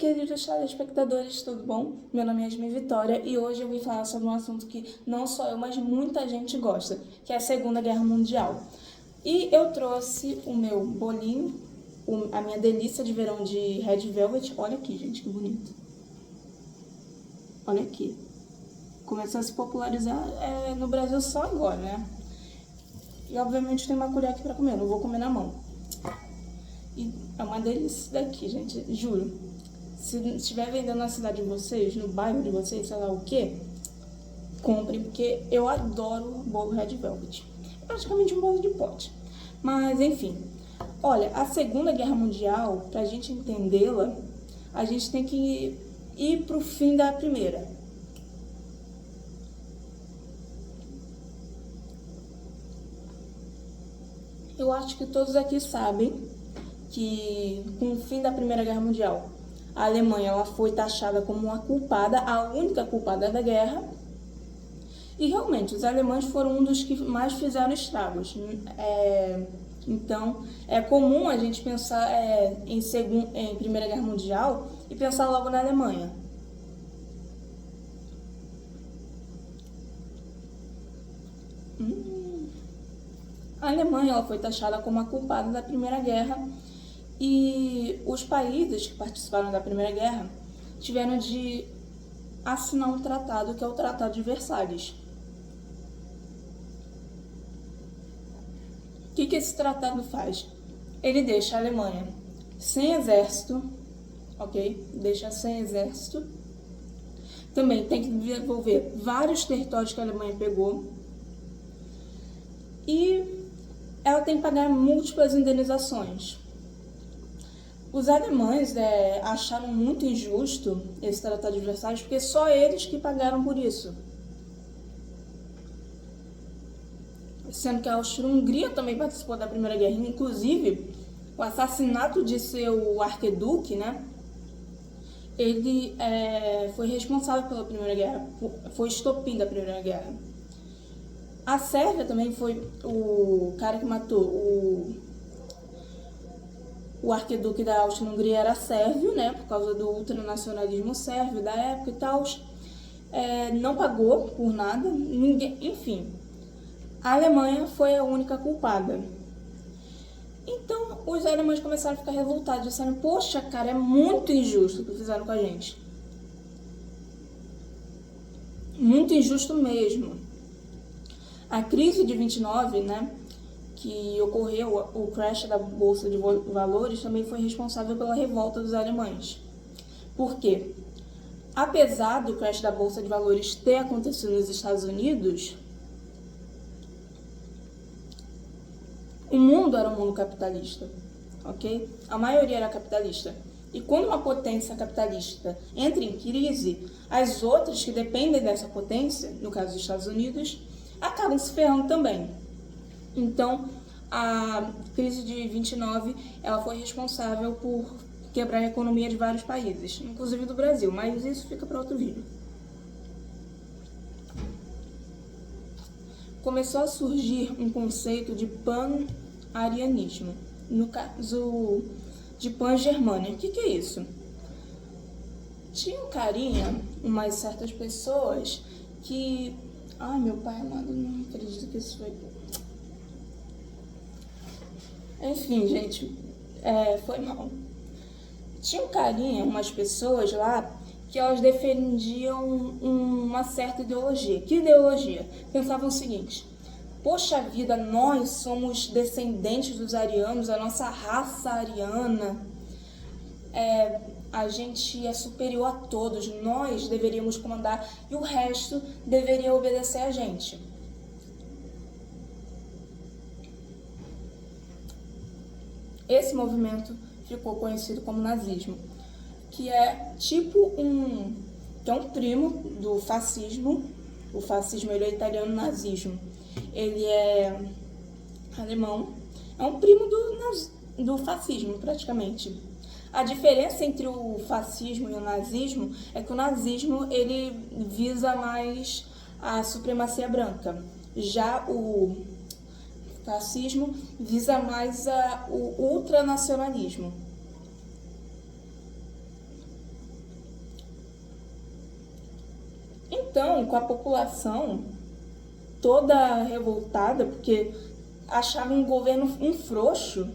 queridos telespectadores, tudo bom? Meu nome é Yasmin Vitória e hoje eu vim falar sobre um assunto que não só eu, mas muita gente gosta, que é a Segunda Guerra Mundial. E eu trouxe o meu bolinho, a minha delícia de verão de Red Velvet. Olha aqui, gente, que bonito. Olha aqui. Começou a se popularizar no Brasil só agora, né? E obviamente tem uma colher aqui pra comer, não vou comer na mão. E é uma delícia isso daqui, gente, juro. Se estiver vendendo na cidade de vocês, no bairro de vocês, sei lá o quê, comprem, porque eu adoro bolo Red Velvet. É praticamente um bolo de pote. Mas, enfim. Olha, a Segunda Guerra Mundial, pra gente entendê-la, a gente tem que ir pro fim da Primeira. Eu acho que todos aqui sabem que com o fim da Primeira Guerra Mundial, a Alemanha ela foi taxada como uma culpada, a única culpada da guerra. E realmente, os alemães foram um dos que mais fizeram estragos. Então, é comum a gente pensar em Primeira Guerra Mundial e pensar logo na Alemanha. A Alemanha ela foi taxada como a culpada da Primeira Guerra e os países que participaram da Primeira Guerra tiveram de assinar um tratado, que é o Tratado de Versalhes. O que esse tratado faz? Ele deixa a Alemanha sem exército, ok? Deixa sem exército. Também tem que devolver vários territórios que a Alemanha pegou. E ela tem que pagar múltiplas indenizações. Os alemães acharam muito injusto esse Tratado de Versalhes, porque só eles que pagaram por isso. Sendo que a Áustria-Hungria também participou da Primeira Guerra, inclusive o assassinato de seu arquiduque, né? Ele foi responsável pela Primeira Guerra, foi estopim da Primeira Guerra. A Sérvia também foi o cara que matou o arquiduque da Áustria-Hungria era sérvio, né, por causa do ultranacionalismo sérvio da época e tal. Não pagou por nada, enfim. A Alemanha foi a única culpada. Então, os alemães começaram a ficar revoltados, disseram, poxa, cara, é muito injusto o que fizeram com a gente. Muito injusto mesmo. A crise de 29, né, que ocorreu, o crash da Bolsa de Valores, também foi responsável pela revolta dos alemães. Por quê? Apesar do crash da Bolsa de Valores ter acontecido nos Estados Unidos, o mundo era um mundo capitalista, ok? A maioria era capitalista. E quando uma potência capitalista entra em crise, as outras que dependem dessa potência, no caso dos Estados Unidos, acabam se ferrando também. Então, a crise de 29, ela foi responsável por quebrar a economia de vários países, inclusive do Brasil, mas isso fica para outro vídeo. Começou a surgir um conceito de pan-arianismo, no caso de pan-germânia. O que é isso? Tinha um carinha, umas certas pessoas que... Ai, meu pai amado, não acredito que isso foi... Enfim, gente, foi mal. Tinha um carinha, umas pessoas lá, que elas defendiam uma certa ideologia. Que ideologia? Pensavam o seguinte, poxa vida, nós somos descendentes dos arianos, a nossa raça ariana, a gente é superior a todos, nós deveríamos comandar e o resto deveria obedecer a gente. Esse movimento ficou conhecido como nazismo, que é um primo do fascismo. O fascismo ele é italiano, o nazismo ele é alemão, é um primo do fascismo praticamente. A diferença entre o fascismo e o nazismo é que o nazismo ele visa mais a supremacia branca, já o fascismo visa mais o ultranacionalismo. com a população toda revoltada, porque achavam o governo um frouxo,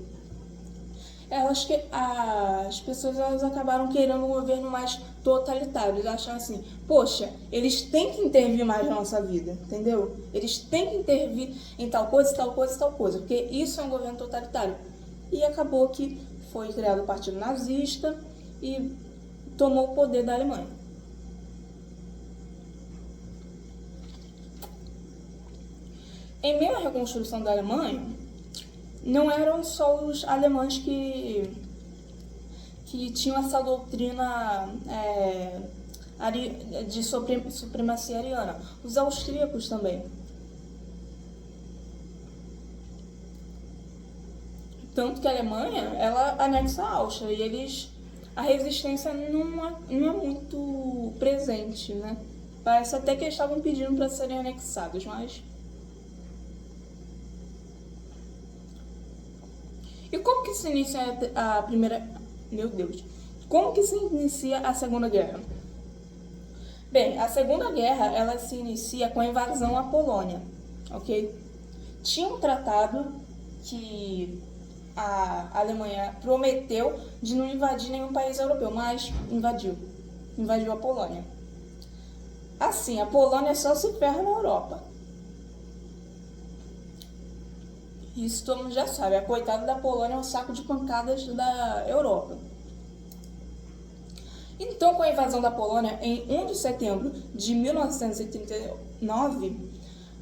as pessoas elas acabaram querendo um governo mais totalitário. Eles acharam assim, poxa, eles têm que intervir mais na nossa vida, entendeu? Eles têm que intervir em tal coisa, tal coisa, tal coisa, porque isso é um governo totalitário. E acabou que foi criado o Partido Nazista e tomou o poder da Alemanha. Em meio à reconstrução da Alemanha, não eram só os alemães que tinham essa doutrina de supremacia ariana, os austríacos também. Tanto que a Alemanha, ela anexa a Áustria e a resistência não é muito presente, né? Parece até que eles estavam pedindo para serem anexados, mas... E como que se inicia a primeira... Meu Deus. Como que se inicia a Segunda Guerra? Bem, a Segunda Guerra, ela se inicia com a invasão à Polônia, ok? Tinha um tratado que a Alemanha prometeu de não invadir nenhum país europeu, mas invadiu a Polônia. Assim, a Polônia só se ferra na Europa. Isso todo mundo já sabe, a coitada da Polônia é um saco de pancadas da Europa. Então, com a invasão da Polônia, em 1 de setembro de 1939,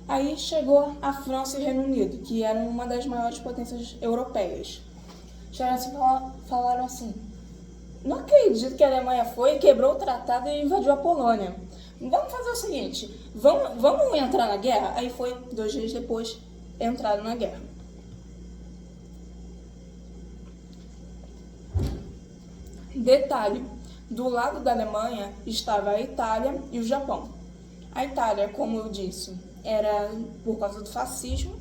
aí chegou a França e o Reino Unido, que eram uma das maiores potências europeias. Falaram assim, não acredito que a Alemanha foi, quebrou o tratado e invadiu a Polônia. Vamos fazer o seguinte, vamos entrar na guerra? Aí foi, 2 dias depois, entraram na guerra. Detalhe, do lado da Alemanha estava a Itália e o Japão. A Itália, como eu disse, era por causa do fascismo.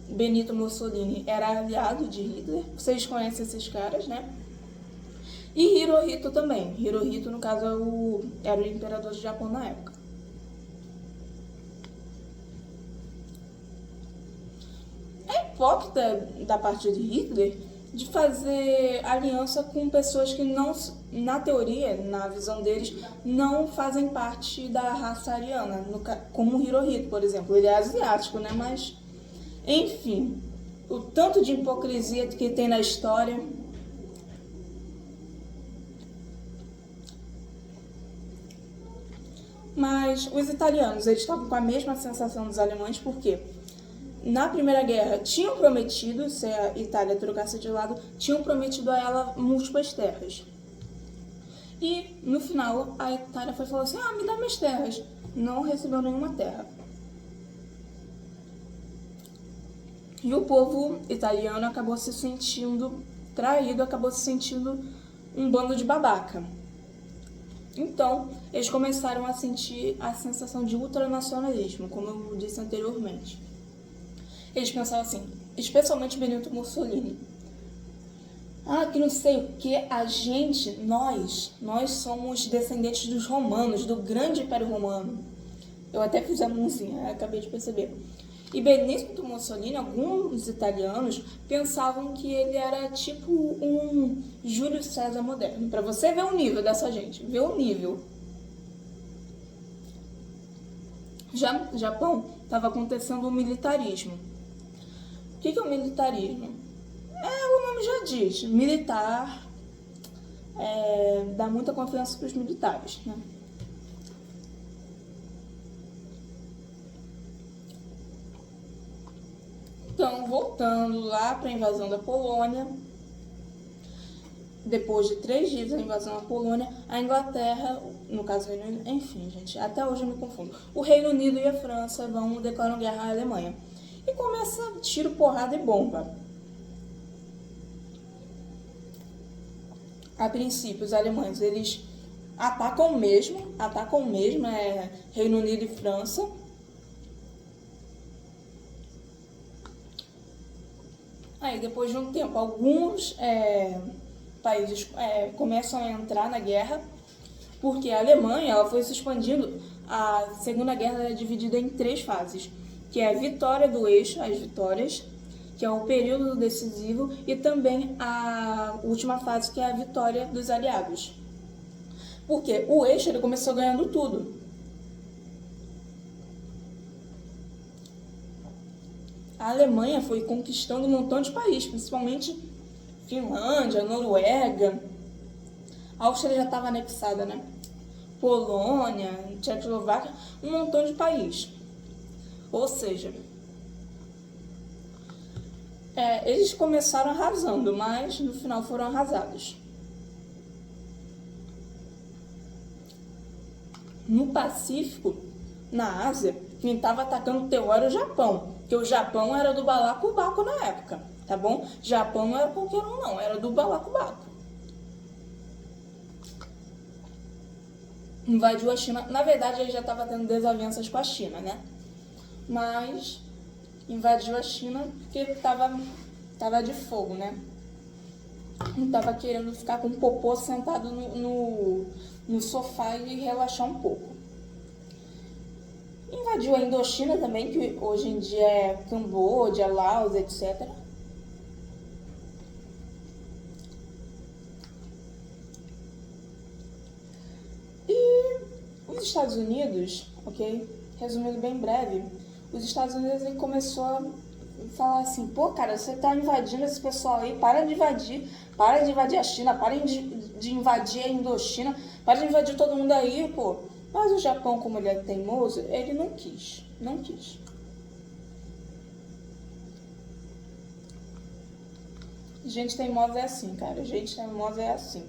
Benito Mussolini era aliado de Hitler. Vocês conhecem esses caras, né? E Hirohito também. Hirohito, no caso, era o imperador do Japão na época. É hipócrita da parte de Hitler de fazer aliança com pessoas que não, na teoria, na visão deles, não fazem parte da raça ariana, como o Hirohito, por exemplo. Ele é asiático, né? Mas, enfim, o tanto de hipocrisia que tem na história. Mas os italianos, eles estavam com a mesma sensação dos alemães, porque na Primeira Guerra tinham prometido, se a Itália trocasse de lado, tinham prometido a ela múltiplas terras. E no final a Itália foi falou assim, me dá minhas terras. Não recebeu nenhuma terra. E o povo italiano acabou se sentindo traído, acabou se sentindo um bando de babaca. Então, eles começaram a sentir a sensação de ultranacionalismo, como eu disse anteriormente. Eles pensavam assim, especialmente Benito Mussolini. Que não sei o que, nós somos descendentes dos romanos, do grande Império Romano. Eu até fiz a mãozinha, acabei de perceber. E Benito Mussolini, alguns italianos, pensavam que ele era tipo um Júlio César moderno. Para você ver o nível dessa gente, ver o nível. Já no Japão, estava acontecendo o militarismo. O que é o militarismo? O nome já diz, militar, dá muita confiança para os militares, né? Então, voltando lá para a invasão da Polônia, depois de 3 dias da invasão da Polônia, a Inglaterra, no caso o Reino Unido, enfim, gente, até hoje eu me confundo. O Reino Unido e a França declaram guerra à Alemanha. E começa tiro, porrada e bomba. A princípio, os alemães, eles atacam mesmo, Reino Unido e França. Aí, depois de um tempo, alguns países começam a entrar na guerra, porque a Alemanha ela foi se expandindo A Segunda Guerra é dividida em 3 fases, que é a vitória do eixo, as vitórias, que é o período decisivo, e também a última fase, que é a vitória dos aliados. Porque o eixo ele começou ganhando tudo. A Alemanha foi conquistando um montão de países, principalmente Finlândia, Noruega. A Áustria já estava anexada, né? Polônia, Tchecoslováquia, um montão de países. Ou seja, eles começaram arrasando, mas no final foram arrasados. No Pacífico, na Ásia, quem estava atacando o terror era o Japão, porque o Japão era do balacobaco na época, tá bom? Japão não era qualquer um não, era do balacobaco. Invadiu a China, na verdade ele já estava tendo desavenças com a China, né? Mas invadiu a China porque tava de fogo, né? Não tava querendo ficar com o popô sentado no sofá e relaxar um pouco. Invadiu a Indochina também, que hoje em dia é Camboja, Laos, etc. E os Estados Unidos, ok? Resumindo bem breve, os Estados Unidos ele começou a falar assim, pô, cara, você tá invadindo esse pessoal aí, para de invadir a China, para de invadir a Indochina, para de invadir todo mundo aí, pô. Mas o Japão, como ele é teimoso, ele não quis. Gente teimosa é assim, cara, gente teimosa é assim.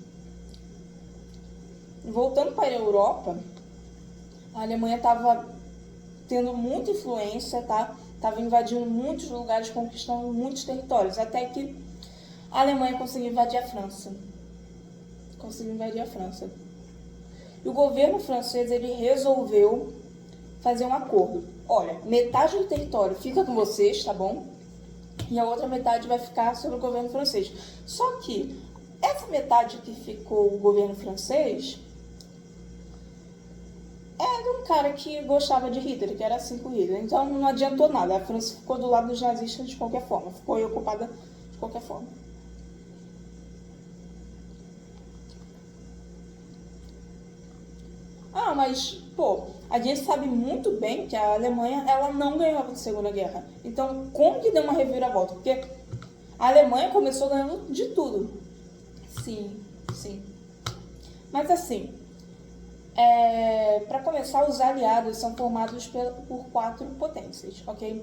Voltando para a Europa, a Alemanha estava tendo muita influência, tá? Estava invadindo muitos lugares, conquistando muitos territórios, até que a Alemanha conseguiu invadir a França. E o governo francês ele resolveu fazer um acordo. Olha, metade do território fica com vocês, tá bom? E a outra metade vai ficar sobre o governo francês. Só que essa metade que ficou o governo francês era um cara que gostava de Hitler, que era assim com Hitler. Então não adiantou nada. A França ficou do lado dos nazistas de qualquer forma. Ficou ocupada de qualquer forma. Ah, mas, pô, a gente sabe muito bem que a Alemanha, ela não ganhou a Segunda Guerra. Então, como que deu uma reviravolta? Porque a Alemanha começou ganhando de tudo. Sim. Mas assim, para começar, os aliados são formados por 4 potências, ok?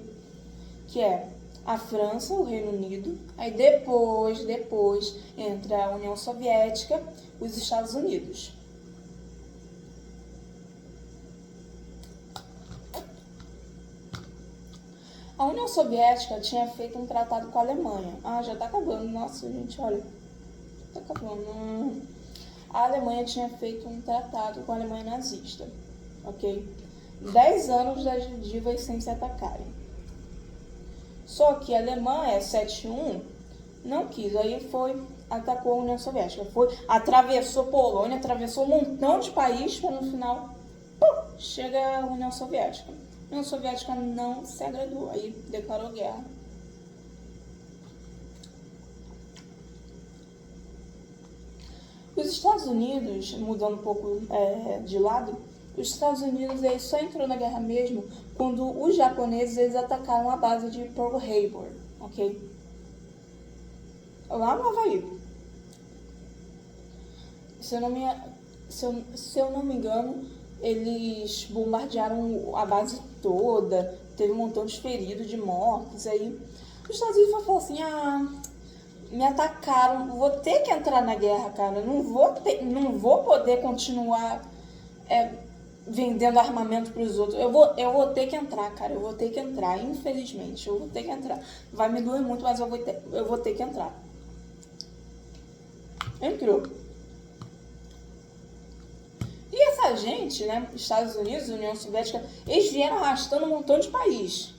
Que é a França, o Reino Unido, aí depois entra a União Soviética, os Estados Unidos. A União Soviética tinha feito um tratado com a Alemanha. Ah, já tá acabando. Nossa, gente, olha. Tá acabando. A Alemanha tinha feito um tratado com a Alemanha nazista. Ok? 10 anos das gengivas sem se atacarem. Só que a Alemanha, 7-1, não quis. Aí atacou a União Soviética. Atravessou Polônia, atravessou um montão de países para no final, chega a União Soviética. A União Soviética não se agradou, aí declarou guerra. Os Estados Unidos, mudando um pouco de lado, os Estados Unidos ele só entrou na guerra mesmo quando os japoneses eles atacaram a base de Pearl Harbor, ok? Lá no Havaí. Se eu não me engano, eles bombardearam a base toda, teve um montão de feridos, de mortes. Aí os Estados Unidos falaram assim, me atacaram, vou ter que entrar na guerra, cara, não vou poder continuar vendendo armamento para os outros, eu vou ter que entrar, cara, eu vou ter que entrar, infelizmente, eu vou ter que entrar, vai me doer muito, mas eu vou ter que entrar. Entrou. E essa gente, né, Estados Unidos, União Soviética, eles vieram arrastando um montão de país.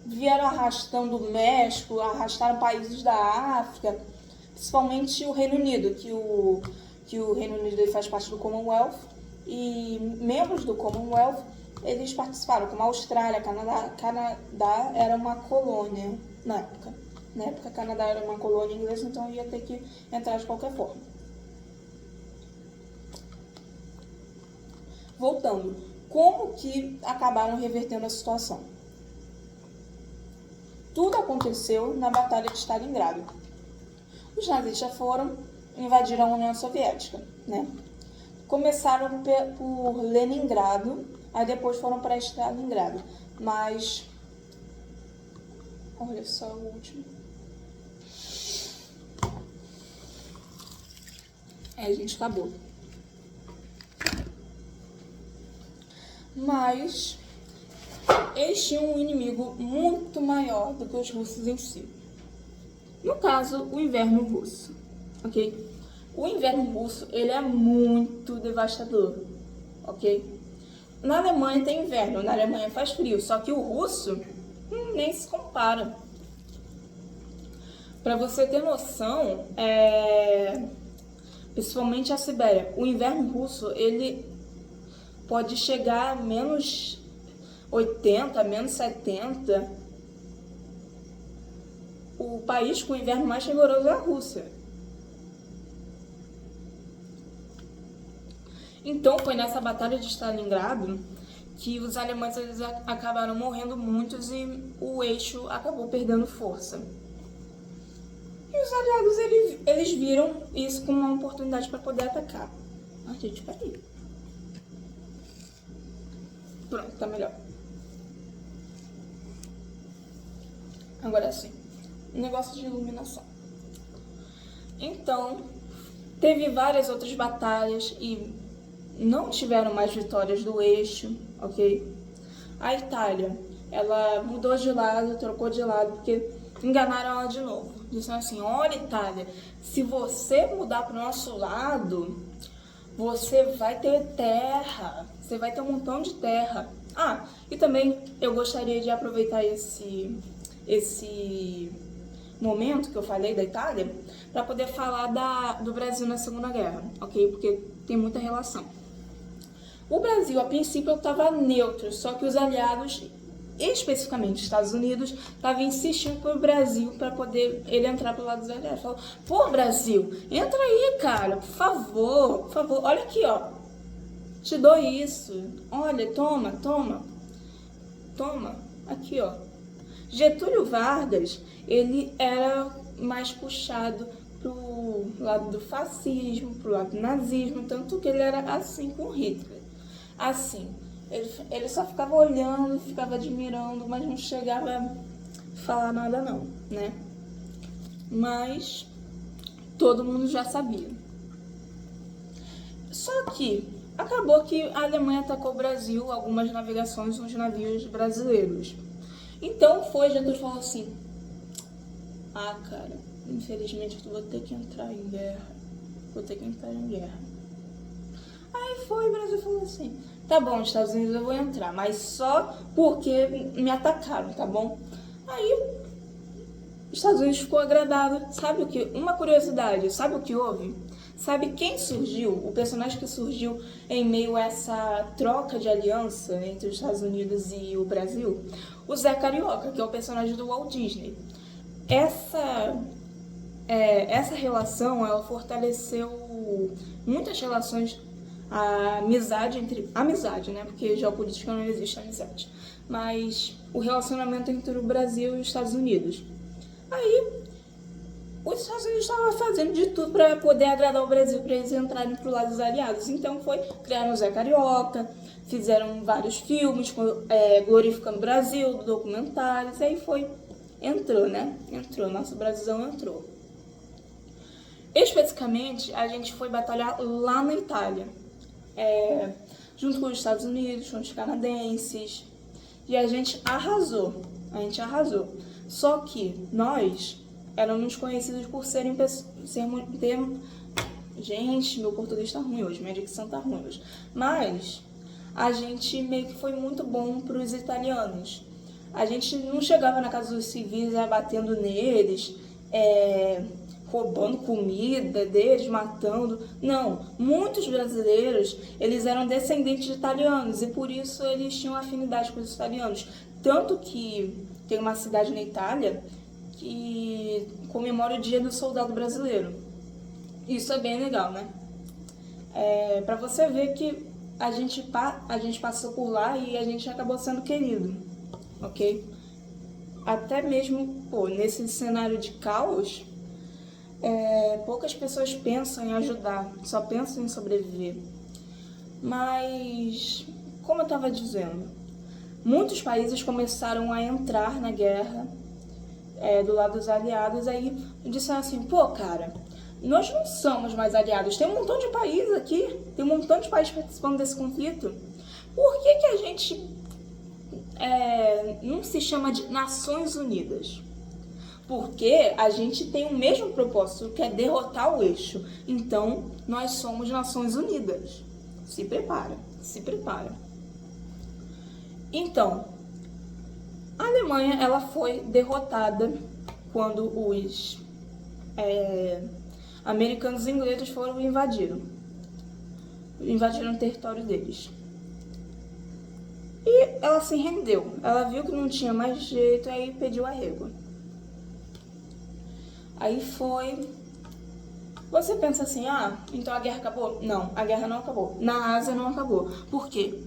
Vieram arrastando o México, arrastaram países da África, principalmente o Reino Unido, que o Reino Unido ele faz parte do Commonwealth, e membros do Commonwealth, eles participaram, como a Austrália, Canadá era uma colônia na época. Na época, Canadá era uma colônia inglesa, então ia ter que entrar de qualquer forma. Voltando, como que acabaram revertendo a situação? Tudo aconteceu na Batalha de Stalingrado. Os nazistas invadiram a União Soviética, né? Começaram por Leningrado, aí depois foram para Stalingrado. Mas, olha só o último. Gente, acabou. Mas eles tinham um inimigo muito maior do que os russos em si. No caso, o inverno russo, ok? O inverno russo, ele é muito devastador, ok? Na Alemanha tem inverno, na Alemanha faz frio, só que o russo nem se compara. Para você ter noção, principalmente a Sibéria, o inverno russo, ele pode chegar a menos 80, menos 70. O país com o inverno mais rigoroso é a Rússia. Então foi nessa batalha de Stalingrado que os alemães eles acabaram morrendo muitos e o eixo acabou perdendo força. E os aliados eles viram isso como uma oportunidade para poder atacar. Gente, peraí. Pronto, tá melhor. Agora sim, negócio de iluminação. Então, teve várias outras batalhas e não tiveram mais vitórias do eixo, ok? A Itália, ela mudou de lado, trocou de lado, porque enganaram ela de novo. Disseram assim, olha Itália, se você mudar para o nosso lado, você vai ter terra, você vai ter um montão de terra. E também eu gostaria de aproveitar esse momento que eu falei da Itália para poder falar do Brasil na Segunda Guerra, ok? Porque tem muita relação. O Brasil, a princípio, estava neutro, só que os aliados, especificamente Estados Unidos, estavam insistindo para o Brasil para poder ele entrar pelo lado dos aliados. Falou, pô, Brasil, entra aí, cara, por favor, olha aqui, ó, te dou isso, olha, toma, aqui, ó. Getúlio Vargas, ele era mais puxado pro lado do fascismo, pro lado do nazismo, tanto que ele era assim com Hitler. Assim, ele só ficava olhando, ficava admirando, mas não chegava a falar nada não, né? Mas todo mundo já sabia. Só que acabou que a Alemanha atacou o Brasil, algumas navegações nos navios brasileiros. Então Getúlio falou assim, cara, infelizmente eu vou ter que entrar em guerra. Aí o Brasil falou assim, tá bom, Estados Unidos, eu vou entrar, mas só porque me atacaram, tá bom? Aí os Estados Unidos ficou agradado. Sabe o que? Uma curiosidade, sabe o que houve? Sabe quem surgiu? O personagem que surgiu em meio a essa troca de aliança entre os Estados Unidos e o Brasil? O Zé Carioca, que é o personagem do Walt Disney. Essa relação, ela fortaleceu muitas relações, a amizade, né? Porque geopolítica não existe amizade. Mas o relacionamento entre o Brasil e os Estados Unidos. Aí, os Estados Unidos estavam fazendo de tudo para poder agradar o Brasil, para eles entrarem pro lado dos aliados. Então, criaram o Zé Carioca, fizeram vários filmes glorificando o Brasil, documentários, aí entrou, né? Nosso Brasilzão entrou. Especificamente, a gente foi batalhar lá na Itália, junto com os Estados Unidos, com os canadenses, e a gente arrasou. Só que nós éramos conhecidos por sermos gente, meu português tá ruim hoje, minha dicção tá ruim hoje. Mas a gente meio que foi muito bom pros italianos. A gente não chegava na casa dos civis batendo neles, roubando comida deles, matando. Não, muitos brasileiros, eles eram descendentes de italianos e por isso eles tinham afinidade com os italianos. Tanto que tem uma cidade na Itália que comemora o Dia do Soldado Brasileiro. Isso é bem legal, né? Pra você ver que a gente passou por lá e a gente acabou sendo querido, ok? Até mesmo, nesse cenário de caos, poucas pessoas pensam em ajudar, só pensam em sobreviver. Mas, como eu estava dizendo, muitos países começaram a entrar na guerra do lado dos aliados, aí disseram assim, cara, nós não somos mais aliados, tem um montão de países aqui, tem um montão de países participando desse conflito. Por que a gente não se chama de Nações Unidas? Porque a gente tem o mesmo propósito, que é derrotar o eixo. Então, nós somos Nações Unidas. Se prepara, se prepara. Então, a Alemanha ela foi derrotada quando os americanos e ingleses foram e invadiram o território deles. E ela se rendeu. Ela viu que não tinha mais jeito, aí pediu arrego. Aí foi... Você pensa assim, então a guerra acabou? Não, a guerra não acabou. Na Ásia não acabou. Por quê?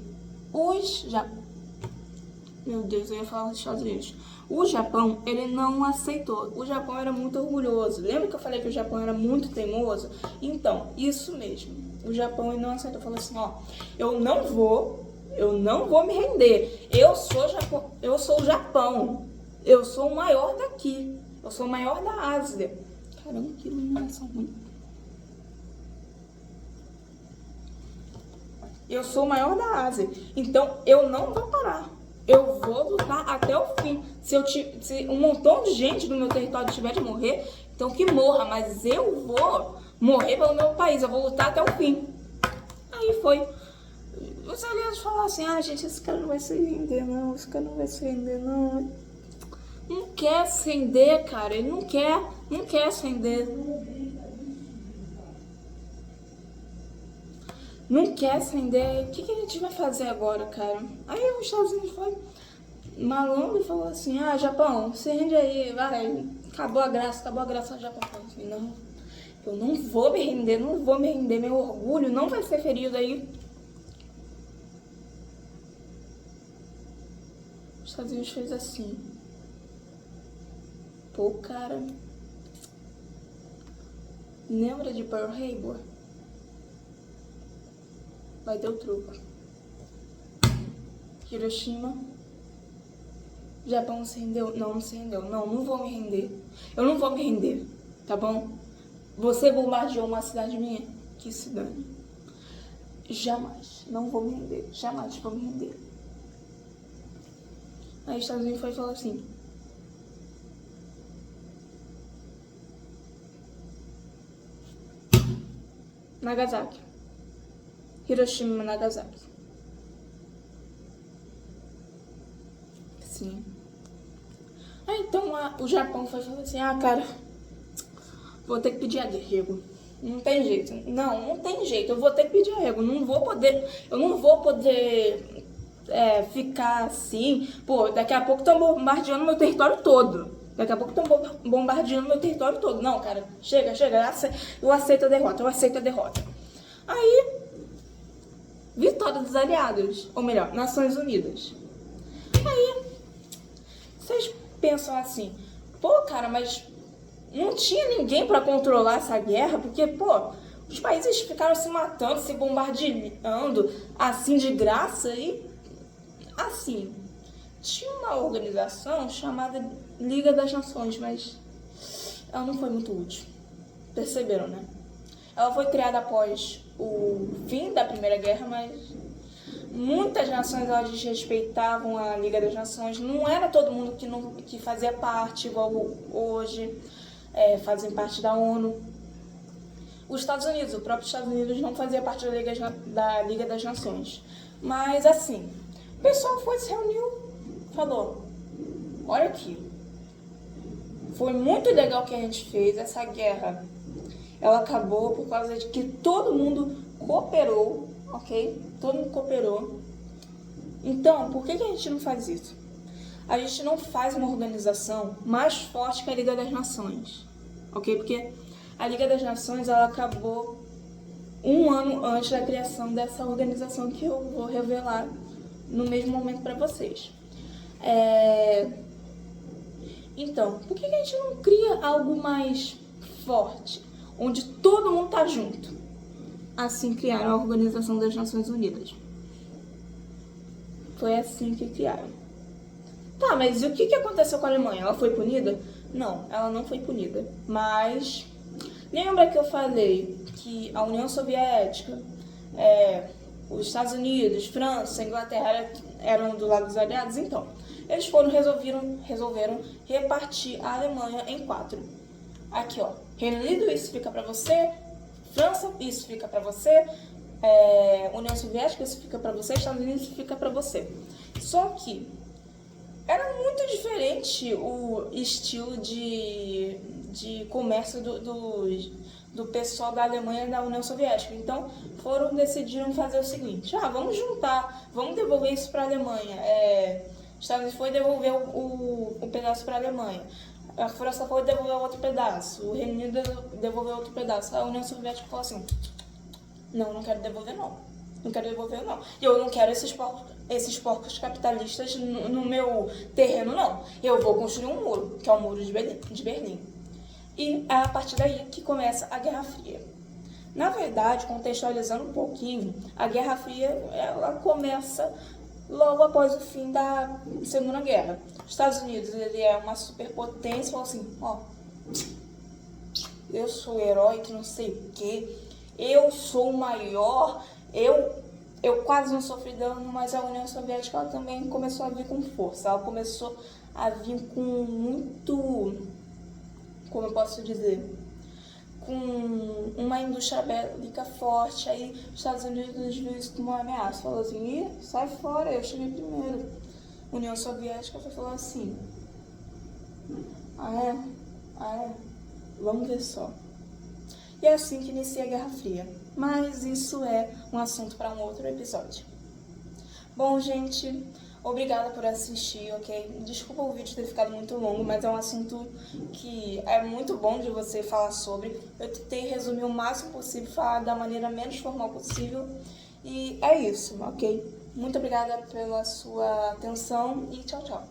Meu Deus, eu ia falar dos Estados Unidos. O Japão, ele não aceitou. O Japão era muito orgulhoso. Lembra que eu falei que o Japão era muito teimoso? Então, isso mesmo. O Japão ele não aceitou. Falou assim, eu não vou me render. Eu sou o Japão. Eu sou o maior daqui. Eu sou o maior da Ásia. Caramba, que iluminação ruim. Eu sou o maior da Ásia. Então, eu não vou parar. Eu vou lutar até o fim. Se um montão de gente do meu território tiver de morrer, então que morra. Mas eu vou morrer pelo meu país. Eu vou lutar até o fim. Aí foi. Os aliados falaram assim, gente, esse cara não vai se render não. Esse cara não vai se render não. Não quer se render, cara. Ele não quer se render. Não quer se render. O que a gente vai fazer agora, cara? Aí os Estados Unidos foi malandro e falou assim, Japão, se rende aí, vai. Acabou a graça. O Japão falou assim, não, eu não vou me render, meu orgulho não vai ser ferido aí. Os Estados Unidos fez assim. Cara, lembra de Pearl Harbor? Vai ter o truco. Hiroshima. Japão se rendeu? Não se rendeu. Não vou me render. Eu não vou me render, tá bom? Você bombardeou uma cidade minha? Que se dane. Jamais. Não vou me render. Jamais vou me render. Aí os Estados Unidos foi e falou assim, Nagasaki. Hiroshima e Nagasaki. Sim. Então o Japão foi falando assim, cara, vou ter que pedir arrego. Não tem jeito. Não tem jeito. Eu vou ter que pedir arrego. Eu não vou poder ficar assim. Daqui a pouco estão bombardeando meu território todo. Não, cara, chega, eu aceito a derrota. Aí, vitória dos aliados, ou melhor, Nações Unidas. Aí, vocês pensam assim, cara, mas não tinha ninguém pra controlar essa guerra, porque, os países ficaram se matando, se bombardeando, assim, de graça, e, assim... Tinha uma organização chamada Liga das Nações, mas ela não foi muito útil. Perceberam, né? Ela foi criada após o fim da Primeira Guerra, mas muitas nações elas desrespeitavam a Liga das Nações. Não era todo mundo que fazia parte, igual hoje, fazem parte da ONU. Os Estados Unidos, o próprio Estados Unidos não fazia parte da Liga das Nações. Mas assim, o pessoal foi, se reuniu, falou, olha aqui, Foi muito legal o que a gente fez. Essa guerra, ela acabou por causa de que todo mundo cooperou, ok? Todo mundo cooperou. Então, por que a gente não faz isso? A gente não faz uma organização mais forte que a Liga das Nações, ok? Porque a Liga das Nações, ela acabou um ano antes da criação dessa organização que eu vou revelar no mesmo momento para vocês. Então, por que a gente não cria algo mais forte, onde todo mundo tá junto? Assim criaram a Organização das Nações Unidas. Foi assim que criaram. Tá, mas e o que aconteceu com a Alemanha? Ela foi punida? Não, ela não foi punida. Mas, lembra que eu falei que a União Soviética, os Estados Unidos, França, Inglaterra eram do lado dos aliados? Então, eles resolveram repartir a Alemanha em 4. Aqui, ó, Reino Unido, isso fica pra você. França, isso fica pra você. União Soviética, isso fica pra você. Estados Unidos, isso fica pra você. Só que era muito diferente o estilo de comércio do pessoal da Alemanha e da União Soviética. Então, decidiram fazer o seguinte: vamos juntar, vamos devolver isso para a Alemanha. Estados Unidos foi devolver o pedaço para a Alemanha. A França foi devolver outro pedaço. O Reino Unido devolveu outro pedaço. A União Soviética falou assim: não quero devolver não. Não quero devolver não. E eu não quero esses porcos capitalistas no meu terreno não. Eu vou construir um muro, que é o Muro de Berlim. E é a partir daí que começa a Guerra Fria. Na verdade, contextualizando um pouquinho, a Guerra Fria ela começa logo após o fim da Segunda Guerra. Os Estados Unidos, ele é uma superpotência, falou assim: eu sou o herói que não sei o quê, eu sou o maior, eu quase não sofri dano, mas a União Soviética ela também começou a vir com força, ela começou a vir com muito, como eu posso dizer, com uma indústria bélica forte. Aí os Estados Unidos viu isso como uma ameaça, falou assim: sai fora, eu cheguei primeiro. A União Soviética falou assim: vamos ver só. E é assim que inicia a Guerra Fria. Mas isso é um assunto para um outro episódio. Bom, gente, obrigada por assistir, ok? Desculpa o vídeo ter ficado muito longo, mas é um assunto que é muito bom de você falar sobre. Eu tentei resumir o máximo possível, falar da maneira menos formal possível. E é isso, ok? Muito obrigada pela sua atenção e tchau, tchau.